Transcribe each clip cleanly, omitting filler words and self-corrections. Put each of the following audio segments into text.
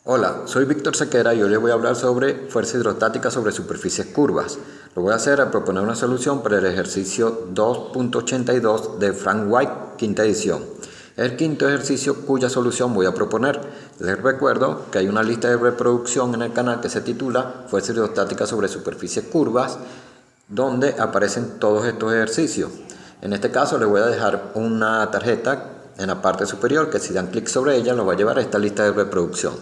Hola, soy Víctor Sequera y hoy les voy a hablar sobre fuerza hidrostática sobre superficies curvas. Lo voy a hacer al proponer una solución para el ejercicio 2.82 de Frank White, quinta edición. El quinto ejercicio cuya solución voy a proponer. Les recuerdo que hay una lista de reproducción en el canal que se titula Fuerza hidrostática sobre superficies curvas, donde aparecen todos estos ejercicios. En este caso les voy a dejar una tarjeta en la parte superior que si dan clic sobre ella los va a llevar a esta lista de reproducción.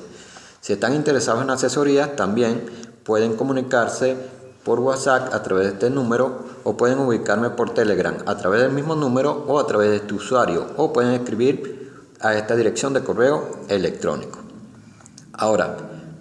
Si están interesados en asesorías, también pueden comunicarse por WhatsApp a través de este número o pueden ubicarme por Telegram a través del mismo número o a través de este usuario o pueden escribir a esta dirección de correo electrónico. Ahora,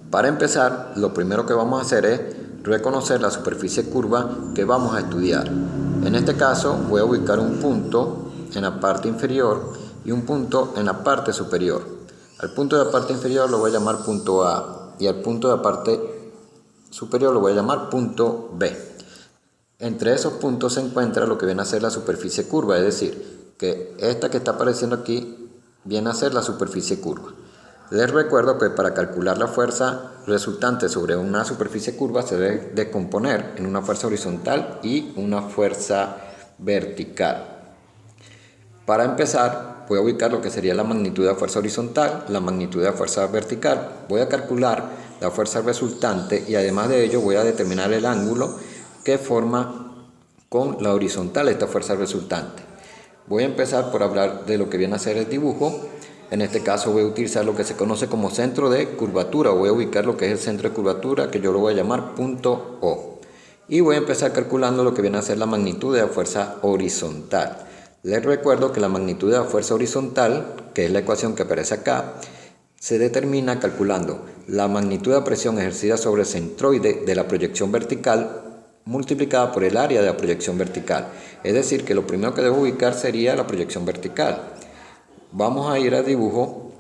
para empezar, lo primero que vamos a hacer es reconocer la superficie curva que vamos a estudiar. En este caso, voy a ubicar un punto en la parte inferior y un punto en la parte superior. Al punto de la parte inferior lo voy a llamar punto A y al punto de la parte superior lo voy a llamar punto B. Entre esos puntos se encuentra lo que viene a ser la superficie curva, es decir, que esta que está apareciendo aquí viene a ser la superficie curva. Les recuerdo que para calcular la fuerza resultante sobre una superficie curva se debe descomponer en una fuerza horizontal y una fuerza vertical. Para empezar, voy a ubicar lo que sería la magnitud de la fuerza horizontal, la magnitud de la fuerza vertical. Voy a calcular la fuerza resultante y además de ello voy a determinar el ángulo que forma con la horizontal esta fuerza resultante. Voy a empezar por hablar de lo que viene a ser el dibujo. En este caso voy a utilizar lo que se conoce como centro de curvatura. Voy a ubicar lo que es el centro de curvatura, que yo lo voy a llamar punto O. Y voy a empezar calculando lo que viene a ser la magnitud de la fuerza horizontal. Les recuerdo que la magnitud de la fuerza horizontal, que es la ecuación que aparece acá, se determina calculando la magnitud de la presión ejercida sobre el centroide de la proyección vertical multiplicada por el área de la proyección vertical. Es decir, que lo primero que debo ubicar sería la proyección vertical. Vamos a ir al dibujo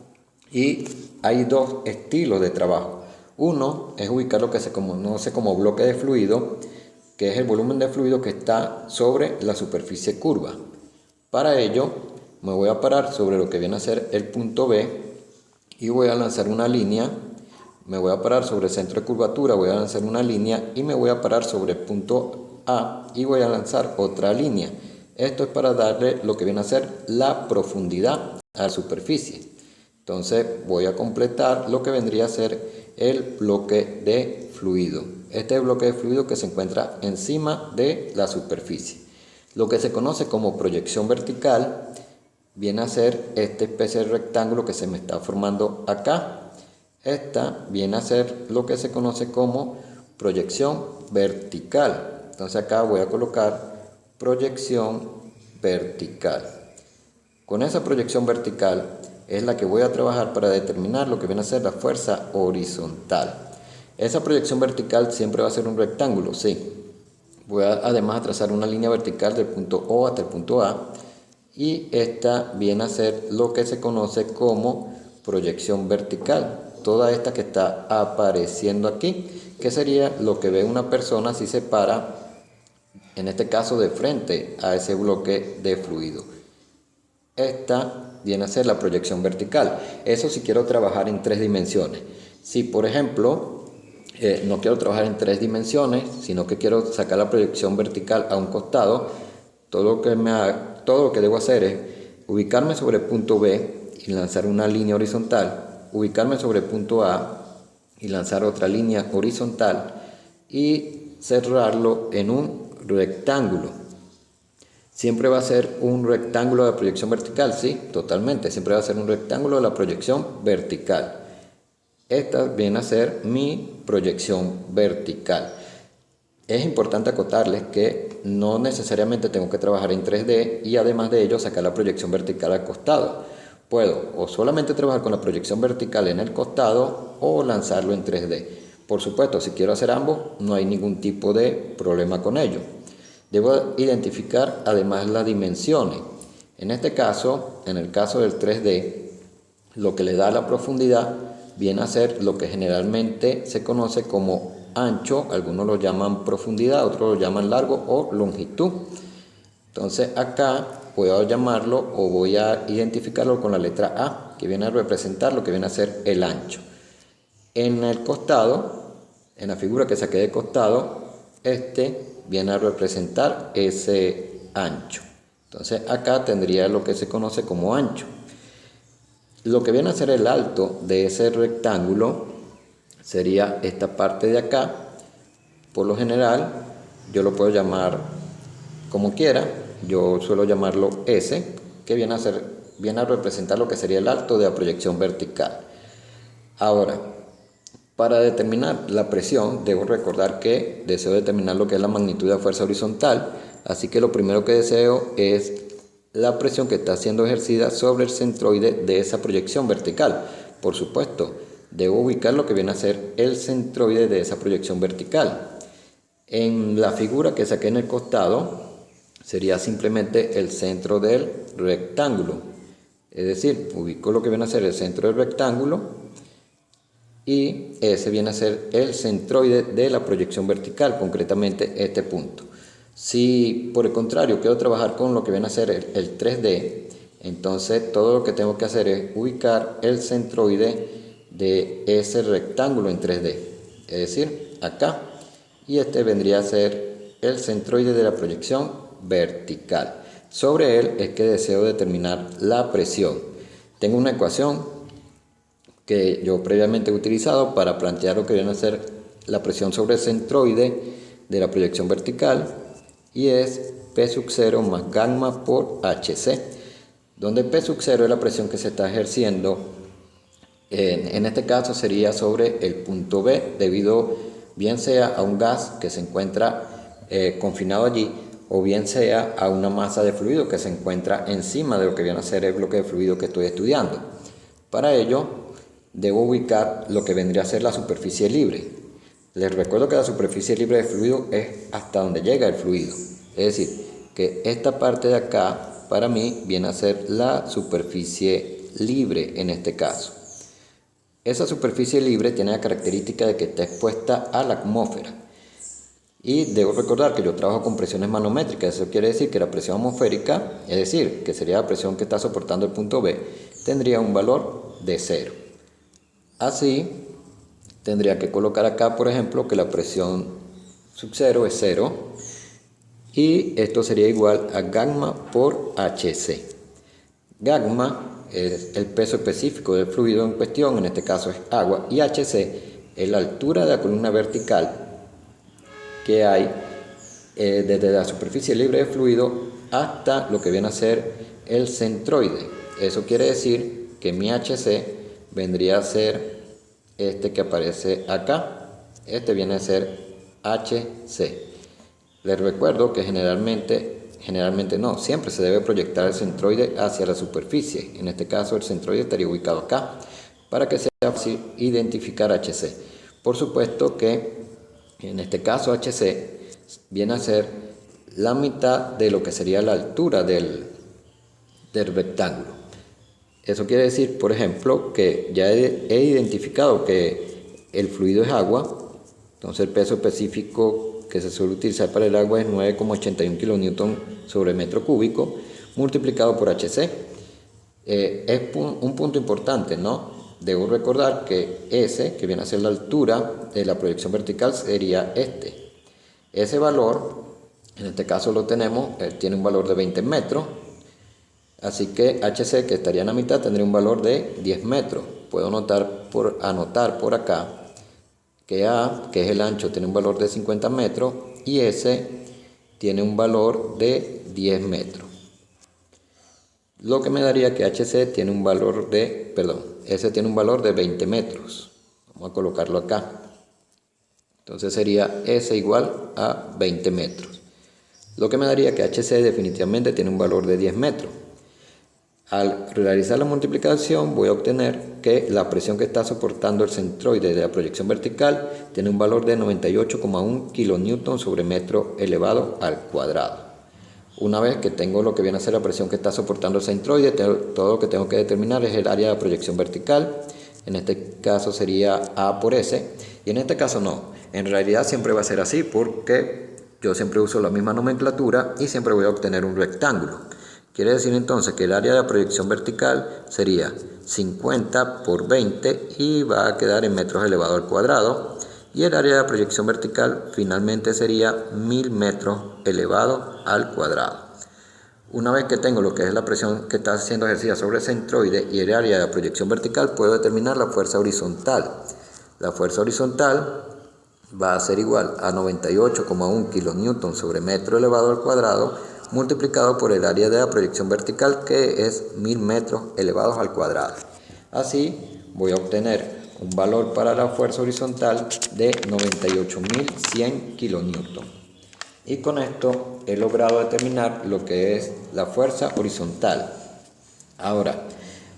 y hay dos estilos de trabajo. Uno es ubicar lo que se conoce como bloque de fluido, que es el volumen de fluido que está sobre la superficie curva. Para ello me voy a parar sobre lo que viene a ser el punto B y voy a lanzar una línea. Me voy a parar sobre el centro de curvatura, voy a lanzar una línea y me voy a parar sobre el punto A y voy a lanzar otra línea. Esto es para darle lo que viene a ser la profundidad a la superficie. Entonces voy a completar lo que vendría a ser el bloque de fluido. Este es el bloque de fluido que se encuentra encima de la superficie. Lo que se conoce como proyección vertical viene a ser esta especie de rectángulo que se me está formando acá. Esta viene a ser lo que se conoce como proyección vertical. Entonces acá voy a colocar proyección vertical. Con esa proyección vertical es la que voy a trabajar para determinar lo que viene a ser la fuerza horizontal. Esa proyección vertical siempre va a ser un rectángulo, sí. Voy además a trazar una línea vertical del punto O hasta el punto A y esta viene a ser lo que se conoce como proyección vertical. Toda esta que está apareciendo aquí, que sería lo que ve una persona si se para, en este caso de frente a ese bloque de fluido. Esta viene a ser la proyección vertical. Eso si quiero trabajar en tres dimensiones. Si por ejemplo no quiero trabajar en tres dimensiones, sino que quiero sacar la proyección vertical a un costado, todo lo que debo hacer es ubicarme sobre el punto B y lanzar una línea horizontal, ubicarme sobre el punto A y lanzar otra línea horizontal y cerrarlo en un rectángulo. Siempre va a ser un rectángulo de proyección vertical, sí, totalmente, siempre va a ser un rectángulo de la proyección vertical. Esta viene a ser mi proyección vertical. Es importante acotarles que no necesariamente tengo que trabajar en 3D y además de ello sacar la proyección vertical al costado. Puedo o solamente trabajar con la proyección vertical en el costado o lanzarlo en 3D. Por supuesto, si quiero hacer ambos, no hay ningún tipo de problema con ello. Debo identificar además las dimensiones. En este caso, en el caso del 3D, lo que le da la profundidad viene a ser lo que generalmente se conoce como ancho, algunos lo llaman profundidad, otros lo llaman largo o longitud. Entonces acá voy a llamarlo o voy a identificarlo con la letra A, que viene a representar lo que viene a ser el ancho. En el costado, en la figura que saqué de costado, viene a representar ese ancho. Entonces acá tendría lo que se conoce como ancho. Lo que viene a ser el alto de ese rectángulo sería esta parte de acá. Por lo general, yo lo puedo llamar como quiera. Yo suelo llamarlo S, que viene a representar lo que sería el alto de la proyección vertical. Ahora, para determinar la presión, debo recordar que deseo determinar lo que es la magnitud de la fuerza horizontal, así que lo primero que deseo es la presión que está siendo ejercida sobre el centroide de esa proyección vertical. Por supuesto, debo ubicar lo que viene a ser el centroide de esa proyección vertical. En la figura que saqué en el costado, sería simplemente el centro del rectángulo. Es decir, ubico lo que viene a ser el centro del rectángulo y ese viene a ser el centroide de la proyección vertical, concretamente este punto. Si por el contrario quiero trabajar con lo que viene a ser el 3D, entonces todo lo que tengo que hacer es ubicar el centroide de ese rectángulo en 3D, es decir, acá, y este vendría a ser el centroide de la proyección vertical. Sobre él es que deseo determinar la presión. Tengo una ecuación que yo previamente he utilizado para plantear lo que viene a ser la presión sobre el centroide de la proyección vertical, y es P sub 0 más gamma por HC, donde P sub 0 es la presión que se está ejerciendo, en este caso sería sobre el punto B, debido bien sea a un gas que se encuentra confinado allí, o bien sea a una masa de fluido que se encuentra encima de lo que viene a ser el bloque de fluido que estoy estudiando. Para ello, debo ubicar lo que vendría a ser la superficie libre. Les recuerdo que la superficie libre de fluido es hasta donde llega el fluido. Es decir, que esta parte de acá, para mí, viene a ser la superficie libre en este caso. Esa superficie libre tiene la característica de que está expuesta a la atmósfera. Y debo recordar que yo trabajo con presiones manométricas. Eso quiere decir que la presión atmosférica, es decir, que sería la presión que está soportando el punto B, tendría un valor de 0. Así, tendría que colocar acá, por ejemplo, que la presión sub 0 es 0, y esto sería igual a gamma por HC. Gamma es el peso específico del fluido en cuestión, en este caso es agua, y HC es la altura de la columna vertical que hay desde la superficie libre de fluido hasta lo que viene a ser el centroide. Eso quiere decir que mi HC vendría a ser este que aparece acá. Este viene a ser HC. Les recuerdo que generalmente no, siempre se debe proyectar el centroide hacia la superficie. En este caso el centroide estaría ubicado acá, para que sea fácil identificar HC. Por supuesto que en este caso HC viene a ser la mitad de lo que sería la altura del rectángulo. Eso quiere decir, por ejemplo, que ya he identificado que el fluido es agua. Entonces el peso específico que se suele utilizar para el agua es 9,81 kN sobre metro cúbico multiplicado por HC. Es un punto importante, ¿no? Debo recordar que S, que viene a ser la altura de la proyección vertical, sería este. Ese valor, en este caso lo tenemos, tiene un valor de 20 metros. Así que HC, que estaría en la mitad, tendría un valor de 10 metros. Puedo anotar por acá que A, que es el ancho, tiene un valor de 50 metros y S tiene un valor de 10 metros. Lo que me daría que HC tiene un valor de, S tiene un valor de 20 metros. Vamos a colocarlo acá. Entonces sería S igual a 20 metros. Lo que me daría que HC definitivamente tiene un valor de 10 metros. Al realizar la multiplicación voy a obtener que la presión que está soportando el centroide de la proyección vertical tiene un valor de 98,1 kN sobre metro elevado al cuadrado. Una vez que tengo lo que viene a ser la presión que está soportando el centroide, todo lo que tengo que determinar es el área de proyección vertical. En este caso sería A por S, y en este caso no. En realidad siempre va a ser así porque yo siempre uso la misma nomenclatura y siempre voy a obtener un rectángulo. Quiere decir entonces que el área de proyección vertical sería 50 por 20 y va a quedar en metros elevado al cuadrado. Y el área de proyección vertical finalmente sería 1000 metros elevado al cuadrado. Una vez que tengo lo que es la presión que está siendo ejercida sobre el centroide y el área de proyección vertical, puedo determinar la fuerza horizontal. La fuerza horizontal va a ser igual a 98,1 kN sobre metro elevado al cuadrado multiplicado por el área de la proyección vertical, que es 1000 metros elevados al cuadrado. Así voy a obtener un valor para la fuerza horizontal de 98.100 kN. Y con esto he logrado determinar lo que es la fuerza horizontal. Ahora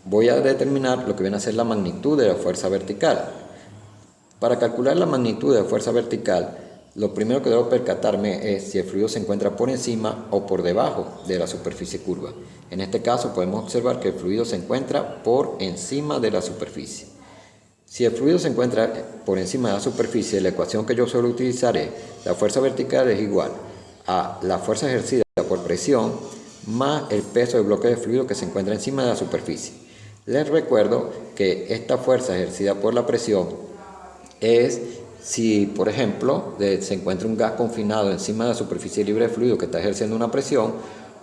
voy a determinar lo que viene a ser la magnitud de la fuerza vertical. Para calcular la magnitud de la fuerza vertical, lo primero que debo percatarme es si el fluido se encuentra por encima o por debajo de la superficie curva. En este caso podemos observar que el fluido se encuentra por encima de la superficie. Si el fluido se encuentra por encima de la superficie, la ecuación que yo suelo utilizar es: la fuerza vertical es igual a la fuerza ejercida por presión más el peso del bloque de fluido que se encuentra encima de la superficie. Les recuerdo que esta fuerza ejercida por la presión es si, por ejemplo, se encuentra un gas confinado encima de la superficie libre de fluido que está ejerciendo una presión,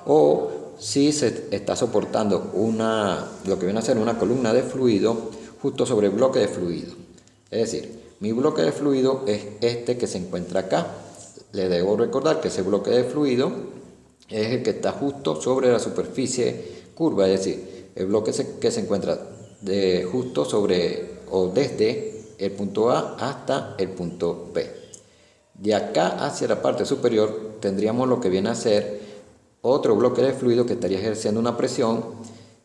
o si se está soportando lo que viene a ser una columna de fluido justo sobre el bloque de fluido. Es decir, mi bloque de fluido es este que se encuentra acá. Le debo recordar que ese bloque de fluido es el que está justo sobre la superficie curva, es decir, el bloque que se encuentra justo sobre o desde el punto A hasta el punto B. De acá hacia la parte superior tendríamos lo que viene a ser otro bloque de fluido que estaría ejerciendo una presión,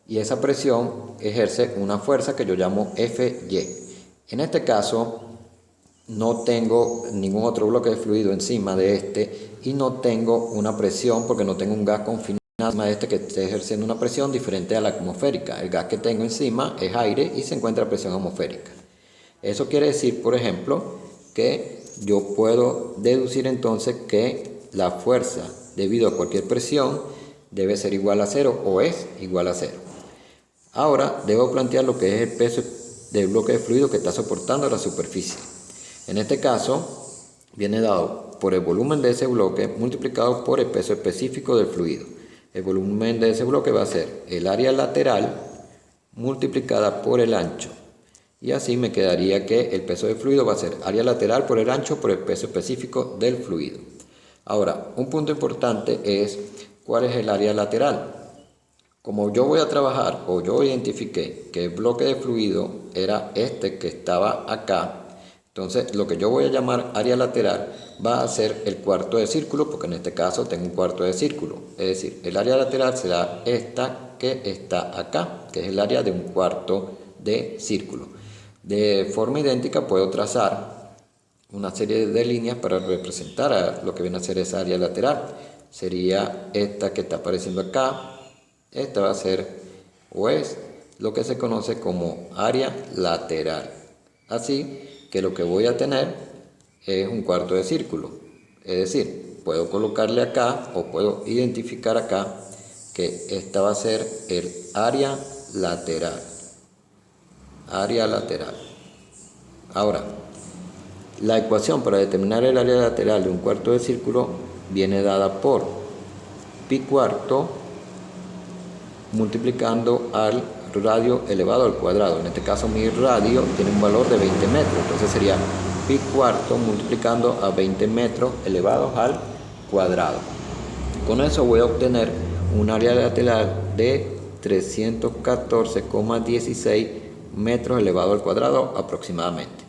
y esa presión ejerce una fuerza que yo llamo Fy. En este caso no tengo ningún otro bloque de fluido encima de este y no tengo una presión porque no tengo un gas confinado encima de este que esté ejerciendo una presión diferente a la atmosférica. El gas que tengo encima es aire y se encuentra a presión atmosférica. Eso quiere decir, por ejemplo, que yo puedo deducir entonces que la fuerza debido a cualquier presión debe ser igual a cero o es igual a cero. Ahora debo plantear lo que es el peso del bloque de fluido que está soportando la superficie. En este caso viene dado por el volumen de ese bloque multiplicado por el peso específico del fluido. El volumen de ese bloque va a ser el área lateral multiplicada por el ancho. Y así me quedaría que el peso del fluido va a ser área lateral por el ancho por el peso específico del fluido. Ahora, un punto importante es cuál es el área lateral. Como yo voy a trabajar, o yo identifiqué que el bloque de fluido era este que estaba acá, entonces lo que yo voy a llamar área lateral va a ser el cuarto de círculo, porque en este caso tengo un cuarto de círculo. Es decir, el área lateral será esta que está acá, que es el área de un cuarto de círculo. De forma idéntica puedo trazar una serie de líneas para representar a lo que viene a ser esa área lateral. Sería esta que está apareciendo acá. Esta va a ser o es lo que se conoce como área lateral. Así que lo que voy a tener es un cuarto de círculo. Es decir, puedo colocarle acá o puedo identificar acá que esta va a ser el área lateral. Área lateral. Ahora, la ecuación para determinar el área lateral de un cuarto de círculo viene dada por pi cuarto multiplicando al radio elevado al cuadrado. En este caso mi radio tiene un valor de 20 metros, entonces sería pi cuarto multiplicando a 20 metros elevados al cuadrado. Con eso voy a obtener un área lateral de 314,16 metros elevado al cuadrado aproximadamente.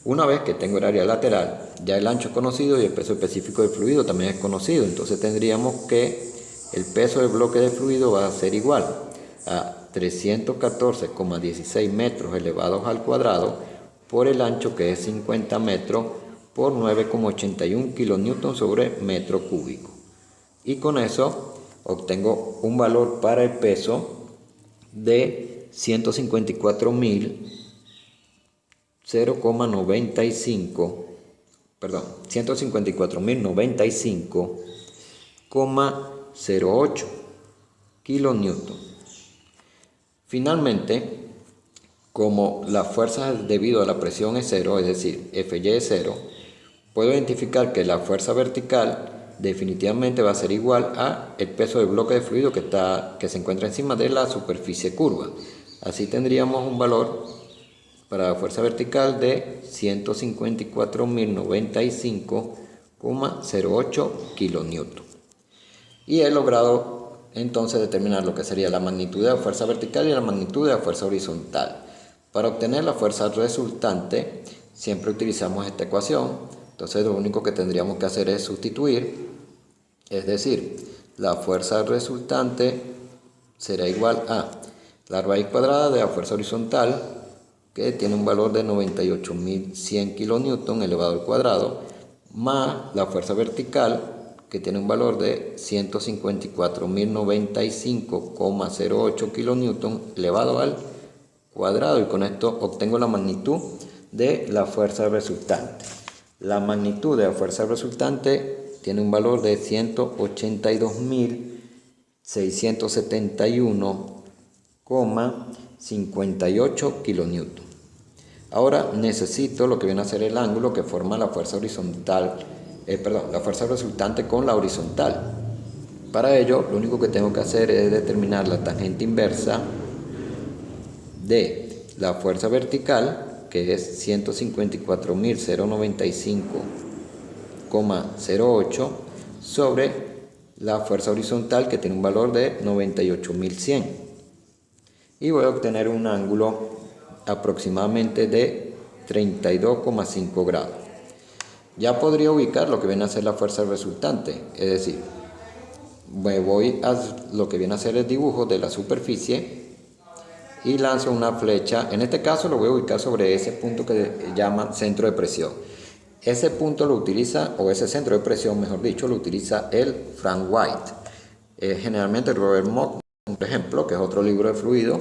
Una vez que tengo el área lateral, ya el ancho es conocido y el peso específico del fluido también es conocido, entonces tendríamos que el peso del bloque de fluido va a ser igual a 314,16 metros elevados al cuadrado por el ancho, que es 50 metros, por 9,81 kN sobre metro cúbico. Y con eso obtengo un valor para el peso de 154.095,08 kilonewton. Finalmente, como la fuerza debido a la presión es cero, es decir, Fy es cero, puedo identificar que la fuerza vertical definitivamente va a ser igual a el peso del bloque de fluido que se encuentra encima de la superficie curva. Así tendríamos un valor para la fuerza vertical de 154.095,08 kilonewton. Y he logrado entonces determinar lo que sería la magnitud de la fuerza vertical y la magnitud de la fuerza horizontal. Para obtener la fuerza resultante siempre utilizamos esta ecuación. Entonces lo único que tendríamos que hacer es sustituir, es decir, la fuerza resultante será igual a la raíz cuadrada de la fuerza horizontal, que tiene un valor de 98.100 kilonewton elevado al cuadrado, más la fuerza vertical, que tiene un valor de 154.095,08 kilonewton elevado al cuadrado, y con esto obtengo la magnitud de la fuerza resultante. La magnitud de la fuerza resultante tiene un valor de 182.671,58 kilonewton. Ahora necesito lo que viene a ser el ángulo que forma la fuerza horizontal, la fuerza resultante con la horizontal. Para ello, lo único que tengo que hacer es determinar la tangente inversa de la fuerza vertical, que es 154.095,08 sobre la fuerza horizontal, que tiene un valor de 98.100, y voy a obtener un ángulo aproximadamente de 32,5 grados. Ya podría ubicar lo que viene a ser la fuerza resultante, es decir, me voy a lo que viene a ser el dibujo de la superficie y lanzo una flecha. En este caso lo voy a ubicar sobre ese punto que llaman centro de presión. Ese punto lo utiliza, o ese centro de presión, mejor dicho, lo utiliza el Frank White. Generalmente Robert Mock, por ejemplo, que es otro libro de fluidos,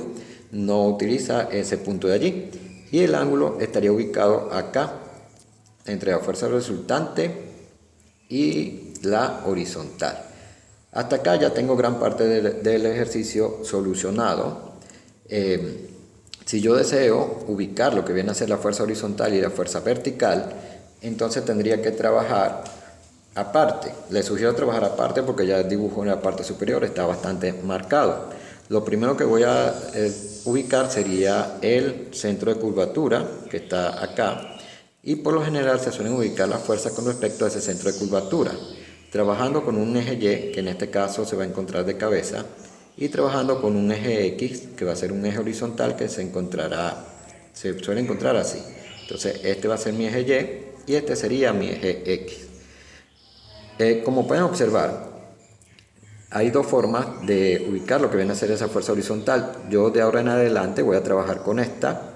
no utiliza ese punto de allí. Y el ángulo estaría ubicado acá, entre la fuerza resultante y la horizontal. Hasta acá ya tengo gran parte del ejercicio solucionado. Si yo deseo ubicar lo que viene a ser la fuerza horizontal y la fuerza vertical, entonces tendría que trabajar aparte. Les sugiero trabajar aparte porque ya el dibujo en la parte superior está bastante marcado. Lo primero que voy a ubicar sería el centro de curvatura, que está acá, y por lo general se suelen ubicar las fuerzas con respecto a ese centro de curvatura, trabajando con un eje Y, que en este caso se va a encontrar de cabeza, y trabajando con un eje X, que va a ser un eje horizontal que se suele encontrar así. Entonces este va a ser mi eje Y y este sería mi eje X. Como pueden observar, hay dos formas de ubicar lo que viene a ser esa fuerza horizontal. Yo de ahora en adelante voy a trabajar con esta,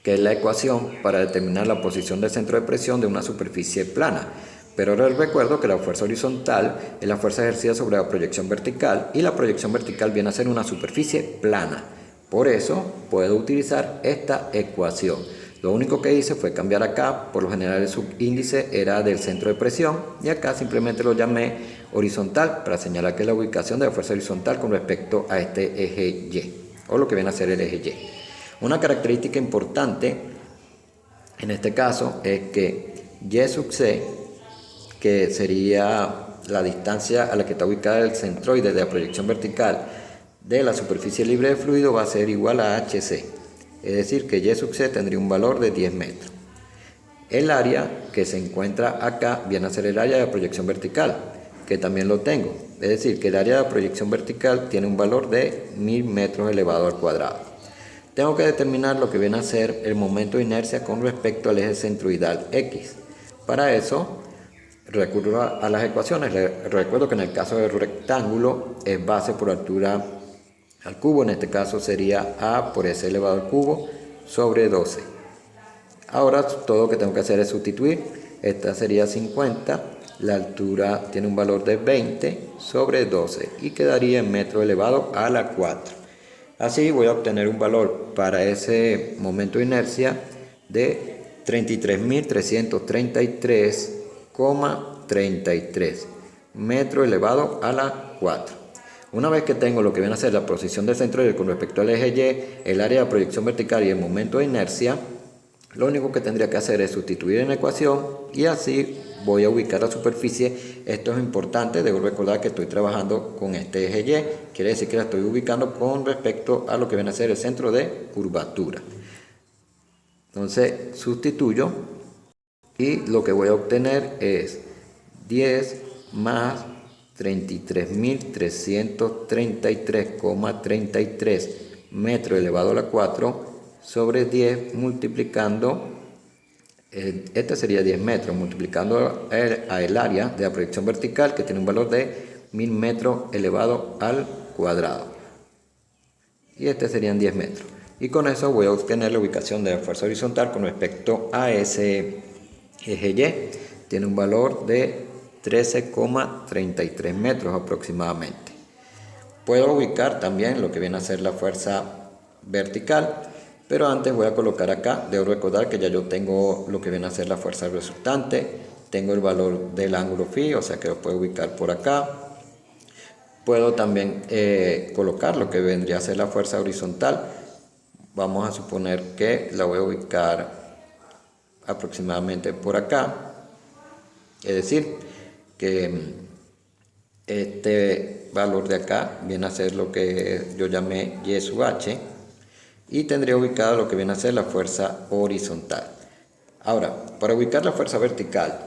que es la ecuación para determinar la posición del centro de presión de una superficie plana. Pero ahora les recuerdo que la fuerza horizontal es la fuerza ejercida sobre la proyección vertical, y la proyección vertical viene a ser una superficie plana. Por eso puedo utilizar esta ecuación. Lo único que hice fue cambiar acá, por lo general el subíndice era del centro de presión, y acá simplemente lo llamé horizontal para señalar que es la ubicación de la fuerza horizontal con respecto a este eje Y, o lo que viene a ser el eje Y. Una característica importante en este caso es que Y sub C, que sería la distancia a la que está ubicada el centroide de la proyección vertical de la superficie libre de fluido, va a ser igual a HC. Es decir, que Y sub C tendría un valor de 10 metros. El área que se encuentra acá viene a ser el área de proyección vertical, que también lo tengo. Es decir, que el área de proyección vertical tiene un valor de 1000 metros elevado al cuadrado. Tengo que determinar lo que viene a ser el momento de inercia con respecto al eje centroidal X. Para eso recurro a las ecuaciones. Les recuerdo que en el caso del rectángulo es base por altura al cubo. En este caso sería A por S elevado al cubo sobre 12. Ahora todo lo que tengo que hacer es sustituir. Esta sería 50. La altura tiene un valor de 20 sobre 12 y quedaría en metro elevado a la 4. Así voy a obtener un valor para ese momento de inercia de 33.333,33 metro elevado a la 4. Una vez que tengo lo que viene a ser la posición del centroide con respecto al eje Y, el área de proyección vertical y el momento de inercia, lo único que tendría que hacer es sustituir en la ecuación y así voy a ubicar la superficie. Esto es importante, debo recordar que estoy trabajando con este eje Y, quiere decir que la estoy ubicando con respecto a lo que viene a ser el centro de curvatura. Entonces sustituyo y lo que voy a obtener es 10 más 33.333,33 metros elevado a la 4 sobre 10 multiplicando, este sería 10 metros, multiplicando a el área de la proyección vertical que tiene un valor de 1000 metros elevado al cuadrado. Y este serían 10 metros. Y con eso voy a obtener la ubicación de la fuerza horizontal con respecto a ese eje Y. Tiene un valor de 13,33 metros aproximadamente. Puedo ubicar también lo que viene a ser la fuerza vertical, pero antes voy a colocar acá. Debo recordar que ya yo tengo lo que viene a ser la fuerza resultante, tengo el valor del ángulo phi, o sea que lo puedo ubicar por acá. Puedo también colocar lo que vendría a ser la fuerza horizontal. Vamos a suponer que la voy a ubicar aproximadamente por acá. Es decir, que este valor de acá viene a ser lo que yo llamé Y sub H y tendría ubicado lo que viene a ser la fuerza horizontal. Ahora, para ubicar la fuerza vertical,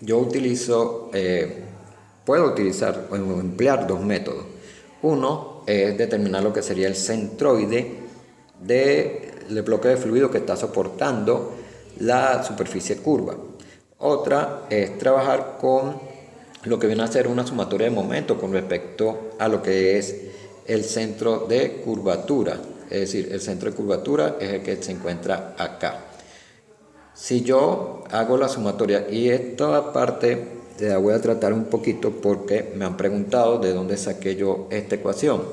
yo puedo utilizar o emplear dos métodos. Uno es determinar lo que sería el centroide del bloque de fluido que está soportando la superficie curva. Otra es trabajar con lo que viene a ser una sumatoria de momentos con respecto a lo que es el centro de curvatura. Es decir, el centro de curvatura es el que se encuentra acá. Si yo hago la sumatoria, y esta parte la voy a tratar un poquito porque me han preguntado de dónde saqué yo esta ecuación.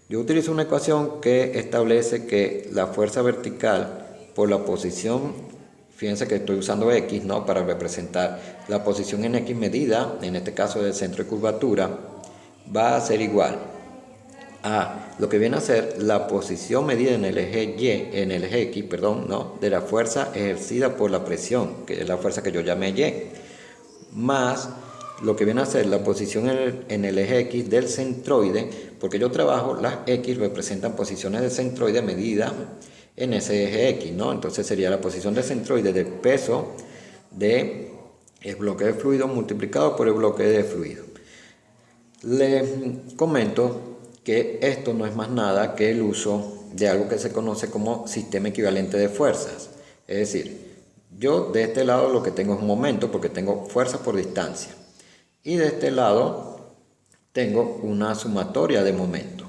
Yo utilizo una ecuación que establece que la fuerza vertical por la posición, fíjense que estoy usando X, ¿no?, para representar la posición en X medida, en este caso del centro de curvatura, va a ser igual a lo que viene a ser la posición medida en el eje Y, en el eje X, perdón, ¿no?, de la fuerza ejercida por la presión, que es la fuerza que yo llamé Y, más lo que viene a ser la posición en el eje X del centroide, porque yo trabajo, las X representan posiciones del centroide medida en ese eje X, ¿no? Entonces sería la posición del centroide del peso del bloque de fluido multiplicado por el bloque de fluido. Les comento que esto no es más nada que el uso de algo que se conoce como sistema equivalente de fuerzas. Es decir, yo de este lado lo que tengo es un momento porque tengo fuerza por distancia. Y de este lado tengo una sumatoria de momentos.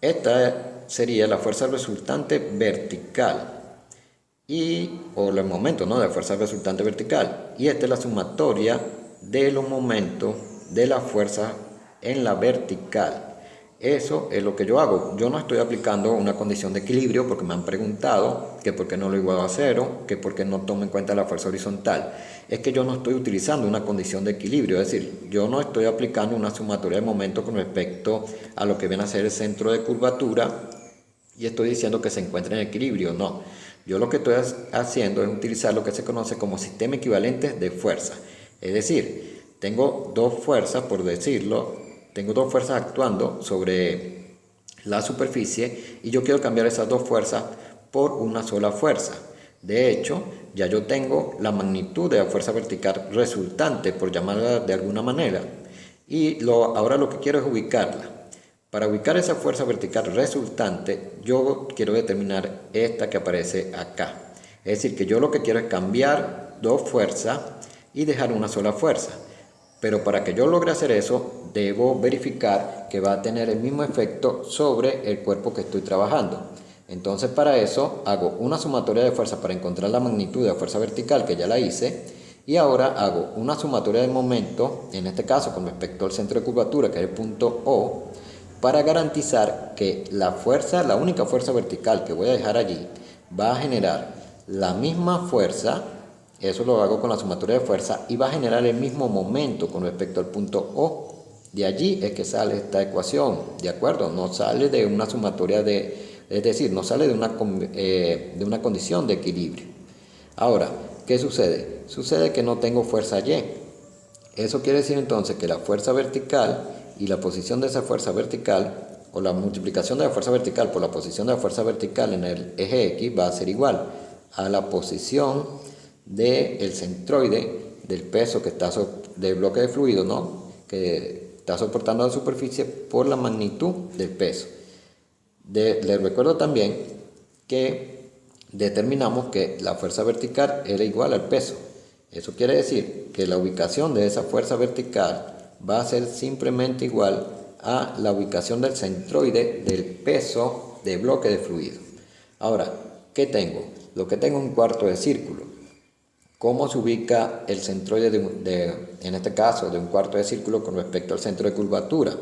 Esta sería la fuerza resultante vertical o el momento, ¿no?, de la fuerza resultante vertical. Y esta es la sumatoria de los momentos de la fuerza en la vertical. Eso es lo que yo hago. Yo no estoy aplicando una condición de equilibrio porque me han preguntado que por qué no lo igualo a cero, que por qué no tomo en cuenta la fuerza horizontal. Es que yo no estoy utilizando una condición de equilibrio, es decir, yo no estoy aplicando una sumatoria de momentos con respecto a lo que viene a ser el centro de curvatura y estoy diciendo que se encuentra en equilibrio. No, yo lo que estoy haciendo es utilizar lo que se conoce como sistema equivalente de fuerza. Es decir, tengo dos fuerzas, por decirlo, tengo dos fuerzas actuando sobre la superficie y yo quiero cambiar esas dos fuerzas por una sola fuerza. De hecho, ya yo tengo la magnitud de la fuerza vertical resultante, por llamarla de alguna manera, y ahora lo que quiero es ubicarla. Para ubicar esa fuerza vertical resultante, yo quiero determinar esta que aparece acá. Es decir, que yo lo que quiero es cambiar dos fuerzas y dejar una sola fuerza. Pero para que yo logre hacer eso, debo verificar que va a tener el mismo efecto sobre el cuerpo que estoy trabajando. Entonces, para eso hago una sumatoria de fuerza para encontrar la magnitud de la fuerza vertical, que ya la hice, y ahora hago una sumatoria de momento, en este caso con respecto al centro de curvatura, que es el punto O, para garantizar que la única fuerza vertical que voy a dejar allí, va a generar la misma fuerza. Eso lo hago con la sumatoria de fuerza y va a generar el mismo momento con respecto al punto O. De allí es que sale esta ecuación, ¿de acuerdo? No sale de una sumatoria es decir, no sale de una condición de equilibrio. Ahora, ¿qué sucede? Sucede que no tengo fuerza Y. Eso quiere decir entonces que la fuerza vertical y la posición de esa fuerza vertical, o la multiplicación de la fuerza vertical por la posición de la fuerza vertical en el eje X, va a ser igual a la posición del centroide del peso que está del bloque de fluido, ¿no?, que está soportando la superficie, por la magnitud del peso. Les recuerdo también que determinamos que la fuerza vertical era igual al peso. Eso quiere decir que la ubicación de esa fuerza vertical va a ser simplemente igual a la ubicación del centroide del peso del bloque de fluido. Ahora, ¿qué tengo? Lo que tengo es un cuarto de círculo. ¿Cómo se ubica el centroide en este caso, de un cuarto de círculo con respecto al centro de curvatura?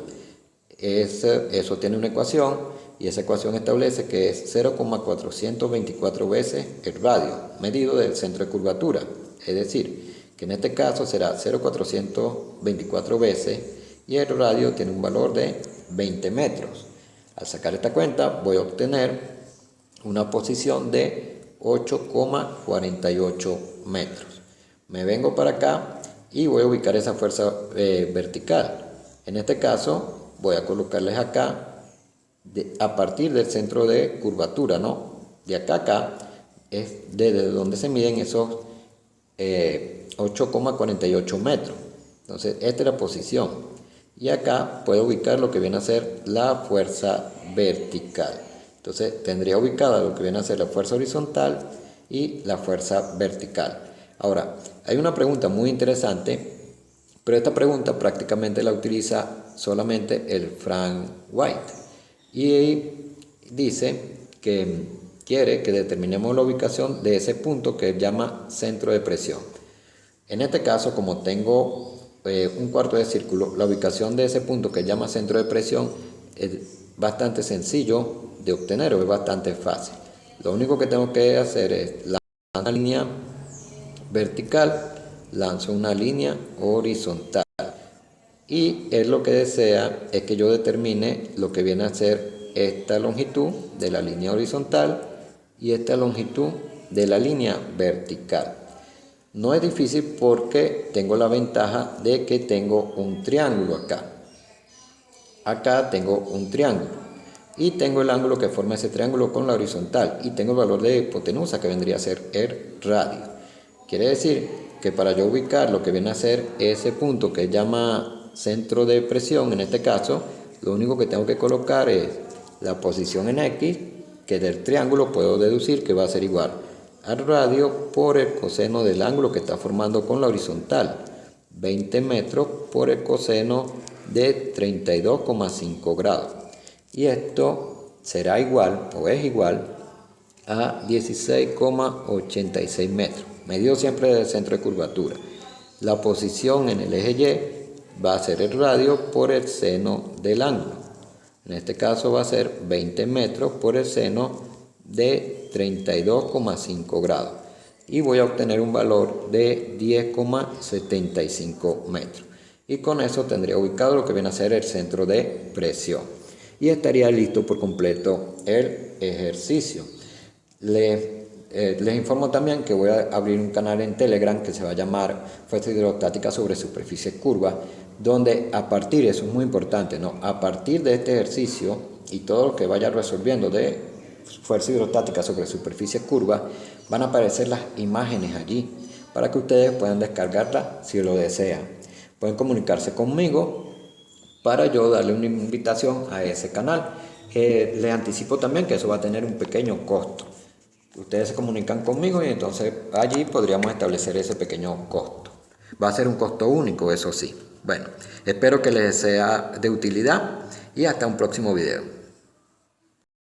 Eso tiene una ecuación, y esa ecuación establece que es 0,424 veces el radio medido del centro de curvatura. Es decir, que en este caso será 0,424 veces, y el radio tiene un valor de 20 metros. Al sacar esta cuenta voy a obtener una posición de 8,48 metros. Me vengo para acá y voy a ubicar esa fuerza vertical. En este caso voy a colocarles acá a partir del centro de curvatura, ¿no? De acá a acá es desde donde se miden esos 8,48 metros. Entonces esta es la posición, y acá puedo ubicar lo que viene a ser la fuerza vertical. Entonces tendría ubicada lo que viene a ser la fuerza horizontal y la fuerza vertical. Ahora, hay una pregunta muy interesante, pero esta pregunta prácticamente la utiliza solamente el Frank White, y dice que quiere que determinemos la ubicación de ese punto que él llama centro de presión. En este caso, como tengo un cuarto de círculo, la ubicación de ese punto que él llama centro de presión es bastante sencillo de obtener, o es bastante fácil. Lo único que tengo que hacer es lanzar una línea vertical, lanzo una línea horizontal, y él lo que desea es que yo determine lo que viene a ser esta longitud de la línea horizontal y esta longitud de la línea vertical. No es difícil porque tengo la ventaja de que tengo un triángulo acá. Acá tengo un triángulo y tengo el ángulo que forma ese triángulo con la horizontal, y tengo el valor de hipotenusa, que vendría a ser el radio. Quiere decir que para yo ubicar lo que viene a ser ese punto que llama centro de presión, en este caso, lo único que tengo que colocar es la posición en X, que del triángulo puedo deducir que va a ser igual al radio por el coseno del ángulo que está formando con la horizontal, 20 metros por el coseno de 32,5 grados. Y esto será igual, o es igual, a 16,86 metros, medido siempre desde el centro de curvatura. La posición en el eje Y va a ser el radio por el seno del ángulo. En este caso va a ser 20 metros por el seno de 32,5 grados. Y voy a obtener un valor de 10,75 metros. Y con eso tendría ubicado lo que viene a ser el centro de presión. Y estaría listo por completo el ejercicio. Les informo también que voy a abrir un canal en Telegram que se va a llamar Fuerza Hidrostática sobre Superficies Curvas, donde a partir, eso es muy importante, ¿no?, a partir de este ejercicio y todo lo que vaya resolviendo de fuerza hidrostática sobre superficies curvas, van a aparecer las imágenes allí para que ustedes puedan descargarlas si lo desean. Pueden comunicarse conmigo para yo darle una invitación a ese canal. Les anticipo también que eso va a tener un pequeño costo. Ustedes se comunican conmigo y entonces allí podríamos establecer ese pequeño costo. Va a ser un costo único, eso sí. Bueno, espero que les sea de utilidad y hasta un próximo video.